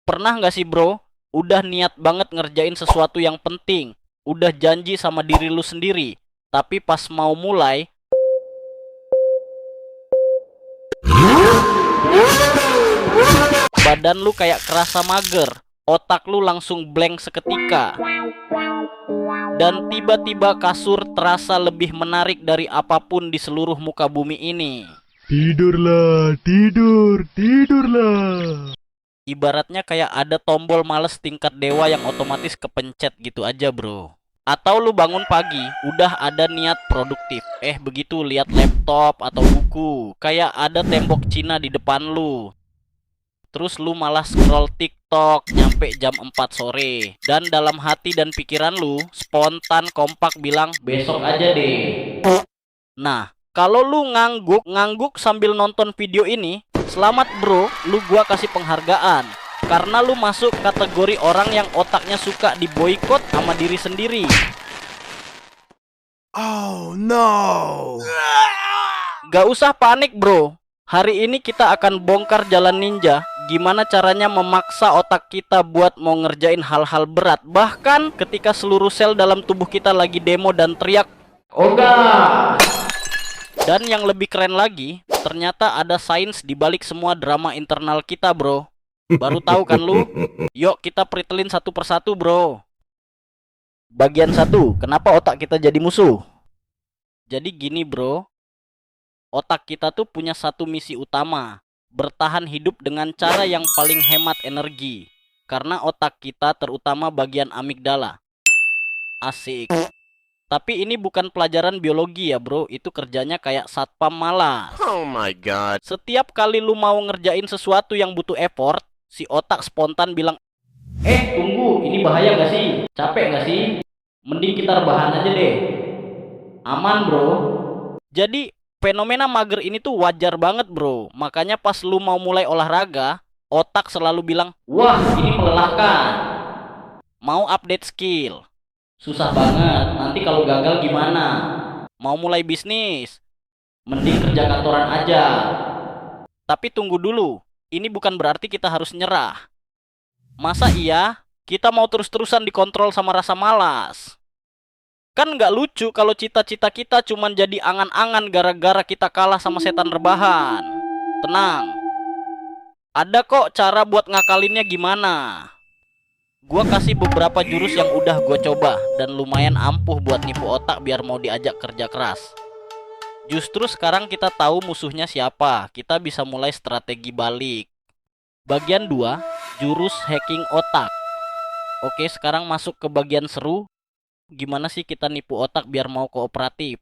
Pernah nggak sih bro, udah niat banget ngerjain sesuatu yang penting, udah janji sama diri lu sendiri, tapi pas mau mulai, badan lu kayak kerasa mager, otak lu langsung blank seketika, dan tiba-tiba kasur terasa lebih menarik dari apapun di seluruh muka bumi ini. Tidurlah, tidurlah. Ibaratnya kayak ada tombol males tingkat dewa yang otomatis kepencet gitu aja bro. Atau lu bangun pagi, udah ada niat produktif. Begitu lihat laptop atau buku, kayak ada tembok Cina di depan lu. Terus lu malah scroll TikTok nyampe jam 4 sore. Dan dalam hati dan pikiran lu, spontan kompak bilang, besok aja deh. Nah, kalau lu ngangguk sambil nonton video ini, selamat bro, lu gua kasih penghargaan. Karena lu masuk kategori orang yang otaknya suka diboikot sama diri sendiri. Oh no. Gak usah panik bro. Hari ini kita akan bongkar jalan ninja. Gimana caranya memaksa otak kita buat mau ngerjain hal-hal berat. Bahkan ketika seluruh sel dalam tubuh kita lagi demo dan teriak, "Oga!" Dan yang lebih keren lagi, ternyata ada sains di balik semua drama internal kita bro. Baru tahu kan lu? Yuk kita pretelin satu persatu bro. Bagian 1, kenapa otak kita jadi musuh? Jadi gini bro, otak kita tuh punya satu misi utama, bertahan hidup dengan cara yang paling hemat energi. Karena otak kita terutama bagian amigdala. Asik. Tapi ini bukan pelajaran biologi ya bro, itu kerjanya kayak satpam malas. Oh my god. Setiap kali lu mau ngerjain sesuatu yang butuh effort, si otak spontan bilang, tunggu, ini bahaya gak sih? Capek gak sih? Mending kita rebahan aja deh. Aman bro. Jadi fenomena mager ini tuh wajar banget bro. Makanya pas lu mau mulai olahraga, otak selalu bilang, wah ini melelahkan. Mau update skill, susah banget, nanti kalau gagal gimana? Mau mulai bisnis, mending kerja kantoran aja. Tapi tunggu dulu, ini bukan berarti kita harus nyerah. Masa iya kita mau terus-terusan dikontrol sama rasa malas? Kan nggak lucu kalau cita-cita kita cuman jadi angan-angan gara-gara kita kalah sama setan rebahan. Tenang, ada kok cara buat ngakalinnya gimana. Gua kasih beberapa jurus yang udah gue coba dan lumayan ampuh buat nipu otak biar mau diajak kerja keras. Justru sekarang kita tahu musuhnya siapa, kita bisa mulai strategi balik. Bagian 2, jurus hacking otak. Oke, sekarang masuk ke bagian seru. Gimana sih kita nipu otak biar mau kooperatif?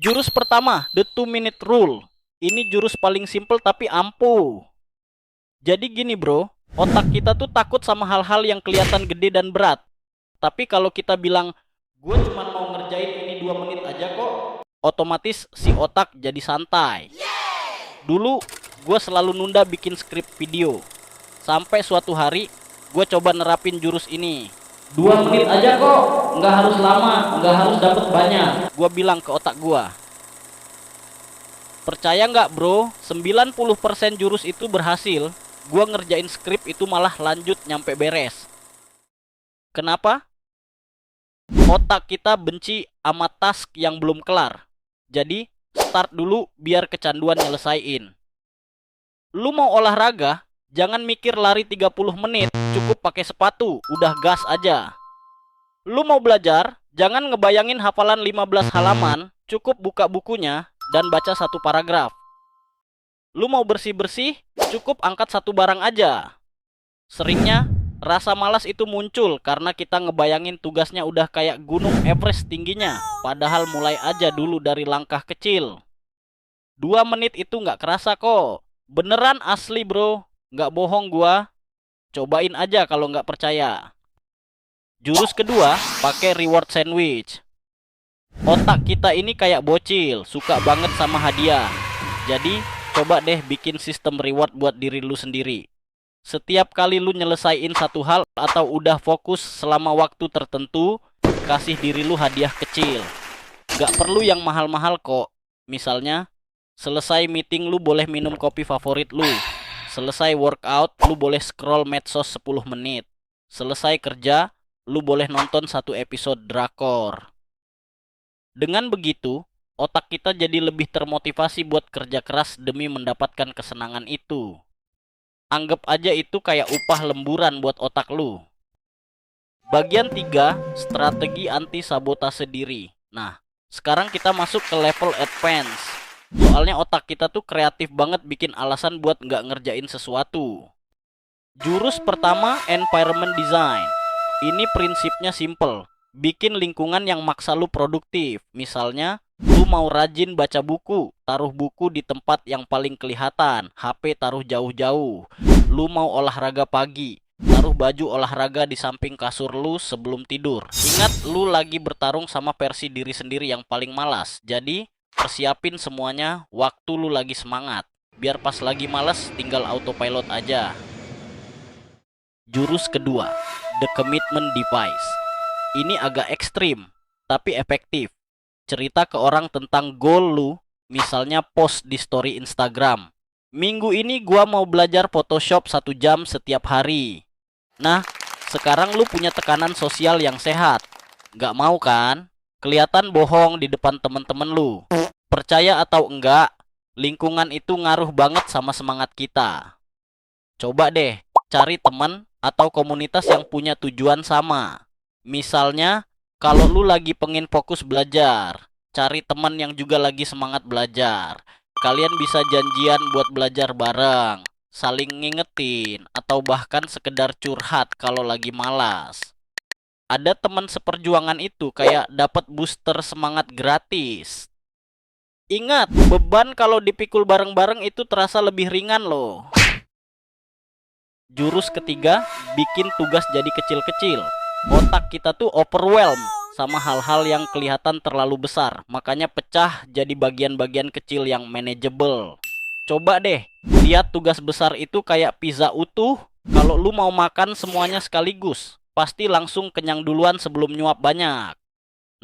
Jurus pertama, the 2-minute rule. Ini jurus paling simple tapi ampuh. Jadi gini bro, otak kita tuh takut sama hal-hal yang kelihatan gede dan berat. Tapi kalau kita bilang, gue cuma mau ngerjain ini 2 menit aja kok, otomatis si otak jadi santai. Dulu gue selalu nunda bikin skrip video. Sampai suatu hari gue coba nerapin jurus ini. 2 menit aja kok, nggak harus lama, nggak harus dapet banyak. Gue bilang ke otak gue. Percaya nggak bro, 90% jurus itu berhasil. Gue ngerjain skrip itu malah lanjut nyampe beres. Kenapa? Otak kita benci sama task yang belum kelar. Jadi start dulu biar kecanduan nyelesain. Lu mau olahraga, jangan mikir lari 30 menit, cukup pakai sepatu, udah gas aja. Lu mau belajar, jangan ngebayangin hafalan 15 halaman, cukup buka bukunya dan baca satu paragraf. Lu mau bersih-bersih, cukup angkat satu barang aja. Seringnya, rasa malas itu muncul karena kita ngebayangin tugasnya udah kayak gunung Everest tingginya. Padahal mulai aja dulu dari langkah kecil. 2 menit itu nggak kerasa kok. Beneran asli bro, nggak bohong gua. Cobain aja kalau nggak percaya. Jurus kedua, pakai reward sandwich. Otak kita ini kayak bocil, suka banget sama hadiah. Jadi, coba deh bikin sistem reward buat diri lu sendiri. Setiap kali lu nyelesain satu hal atau udah fokus selama waktu tertentu, kasih diri lu hadiah kecil. Gak perlu yang mahal-mahal kok. Misalnya, selesai meeting lu boleh minum kopi favorit lu. Selesai workout, lu boleh scroll medsos 10 menit. Selesai kerja, lu boleh nonton 1 episode drakor. Dengan begitu, otak kita jadi lebih termotivasi buat kerja keras demi mendapatkan kesenangan itu. Anggap aja itu kayak upah lemburan buat otak lu. Bagian 3, strategi anti sabotase diri. Nah, sekarang kita masuk ke level advance. Soalnya otak kita tuh kreatif banget bikin alasan buat nggak ngerjain sesuatu. Jurus pertama, environment design. Ini prinsipnya simple. Bikin lingkungan yang maksa lu produktif. Misalnya, lu mau rajin baca buku, taruh buku di tempat yang paling kelihatan, HP taruh jauh-jauh. Lu mau olahraga pagi, taruh baju olahraga di samping kasur lu sebelum tidur. Ingat, lu lagi bertarung sama versi diri sendiri yang paling malas. Jadi, persiapin semuanya waktu lu lagi semangat. Biar pas lagi malas tinggal autopilot aja. Jurus kedua, the commitment device. Ini agak ekstrim, tapi efektif. Cerita ke orang tentang goal lu, misalnya post di story Instagram. Minggu ini gua mau belajar Photoshop 1 jam setiap hari. Nah, sekarang lu punya tekanan sosial yang sehat. Gak mau kan? Kelihatan bohong di depan temen-temen lu. Percaya atau enggak, lingkungan itu ngaruh banget sama semangat kita. Coba deh, cari teman atau komunitas yang punya tujuan sama. Misalnya, kalau lu lagi pengen fokus belajar, cari teman yang juga lagi semangat belajar. Kalian bisa janjian buat belajar bareng, saling ngingetin, atau bahkan sekedar curhat kalau lagi malas. Ada teman seperjuangan itu kayak dapat booster semangat gratis. Ingat, beban kalau dipikul bareng-bareng itu terasa lebih ringan loh. Jurus ketiga, bikin tugas jadi kecil-kecil. Otak kita tuh overwhelmed sama hal-hal yang kelihatan terlalu besar. Makanya pecah jadi bagian-bagian kecil yang manageable. Coba deh, lihat tugas besar itu kayak pizza utuh. Kalau lu mau makan semuanya sekaligus, pasti langsung kenyang duluan sebelum nyuap banyak.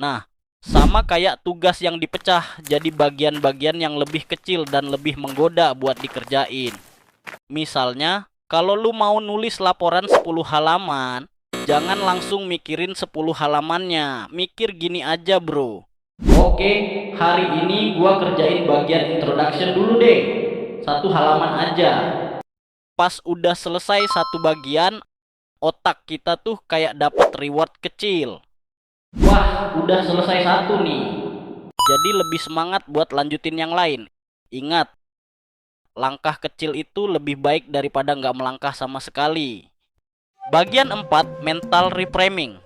Nah, sama kayak tugas yang dipecah jadi bagian-bagian yang lebih kecil dan lebih menggoda buat dikerjain. Misalnya, kalau lu mau nulis laporan 10 halaman, jangan langsung mikirin 10 halamannya. Mikir gini aja, bro. Oke, hari ini gua kerjain bagian introduction dulu deh. 1 halaman aja. Pas udah selesai 1 bagian, otak kita tuh kayak dapat reward kecil. Wah, udah selesai 1 nih. Jadi lebih semangat buat lanjutin yang lain. Ingat, langkah kecil itu lebih baik daripada nggak melangkah sama sekali. Bagian 4, mental reframing.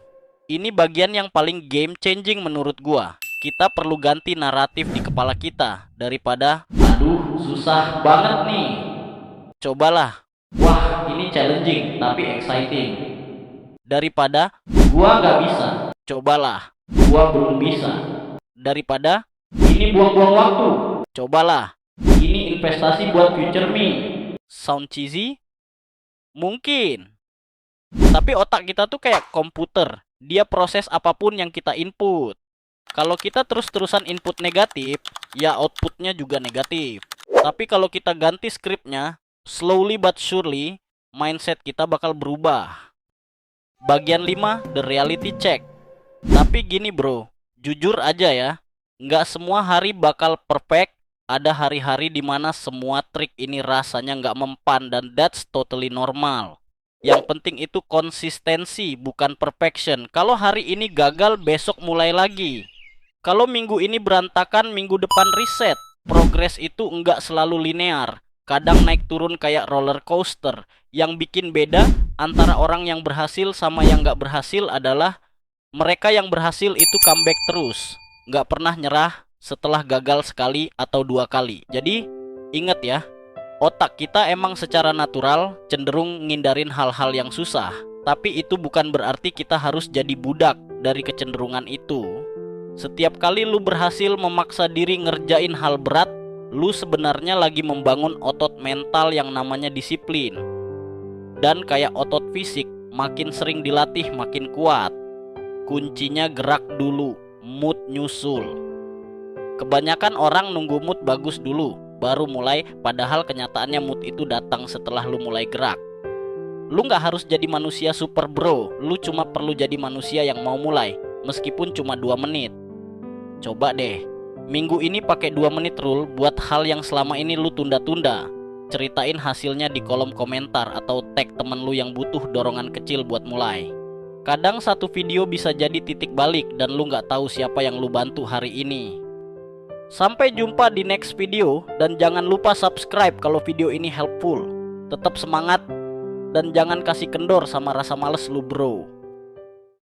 Ini bagian yang paling game changing menurut gua. Kita perlu ganti naratif di kepala kita daripada aduh, susah banget nih. Cobalah, wah, ini challenging tapi exciting. Daripada gua nggak bisa. Cobalah, gua belum bisa. Daripada ini buang-buang waktu. Cobalah, ini investasi buat future me. Sound cheesy? Mungkin. Tapi otak kita tuh kayak komputer. Dia proses apapun yang kita input. Kalau kita terus-terusan input negatif, ya outputnya juga negatif. Tapi kalau kita ganti skripnya, slowly but surely, mindset kita bakal berubah. Bagian 5, the reality check. Tapi gini bro, jujur aja ya, nggak semua hari bakal perfect. Ada hari-hari dimana semua trik ini rasanya nggak mempan dan that's totally normal. Yang penting itu konsistensi, bukan perfection. Kalau hari ini gagal, besok mulai lagi. Kalau minggu ini berantakan, minggu depan reset. Progres itu nggak selalu linear. Kadang naik turun kayak roller coaster. Yang bikin beda antara orang yang berhasil sama yang nggak berhasil adalah mereka yang berhasil itu comeback terus, nggak pernah nyerah setelah gagal sekali atau 2 kali. Jadi ingat ya, otak kita emang secara natural cenderung ngindarin hal-hal yang susah. Tapi itu bukan berarti kita harus jadi budak dari kecenderungan itu. Setiap kali lu berhasil memaksa diri ngerjain hal berat, lu sebenarnya lagi membangun otot mental yang namanya disiplin. Dan kayak otot fisik, makin sering dilatih makin kuat. Kuncinya gerak dulu, mood nyusul. Kebanyakan orang nunggu mood bagus dulu, baru mulai, padahal kenyataannya mood itu datang setelah lu mulai gerak. Lu gak harus jadi manusia super bro, lu cuma perlu jadi manusia yang mau mulai, meskipun cuma 2 menit. Coba deh, minggu ini pakai 2 menit rule buat hal yang selama ini lu tunda-tunda. Ceritain hasilnya di kolom komentar atau tag temen lu yang butuh dorongan kecil buat mulai. Kadang satu video bisa jadi titik balik dan lu gak tahu siapa yang lu bantu hari ini. Sampai jumpa di next video, dan jangan lupa subscribe kalau video ini helpful. Tetap semangat dan jangan kasih kendor sama rasa males lu bro.